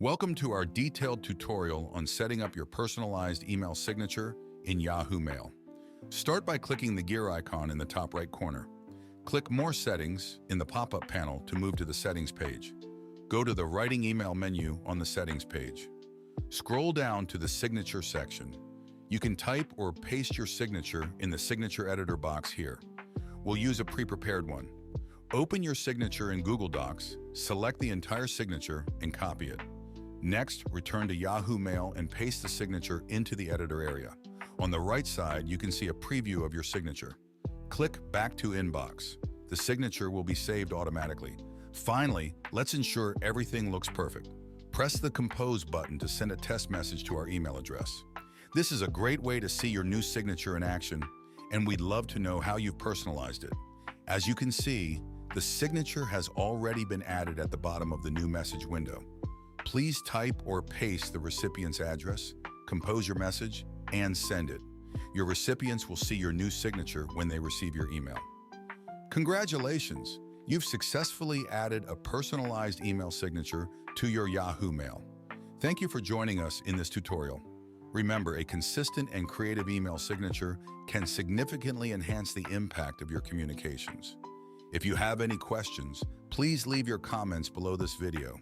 Welcome to our detailed tutorial on setting up your personalized email signature in Yahoo Mail. Start by clicking the gear icon in the top right corner. Click More Settings in the pop-up panel to move to the Settings page. Go to the Writing Email menu on the Settings page. Scroll down to the Signature section. You can type or paste your signature in the Signature Editor box here. We'll use a pre-prepared one. Open your signature in Google Docs, select the entire signature, and copy it. Next, return to Yahoo Mail and paste the signature into the editor area. On the right side, you can see a preview of your signature. Click Back to Inbox. The signature will be saved automatically. Finally, let's ensure everything looks perfect. Press the Compose button to send a test message to our email address. This is a great way to see your new signature in action, and we'd love to know how you've personalized it. As you can see, the signature has already been added at the bottom of the new message window. Please type or paste the recipient's address, compose your message, and send it. Your recipients will see your new signature when they receive your email. Congratulations! You've successfully added a personalized email signature to your Yahoo Mail. Thank you for joining us in this tutorial. Remember, a consistent and creative email signature can significantly enhance the impact of your communications. If you have any questions, please leave your comments below this video.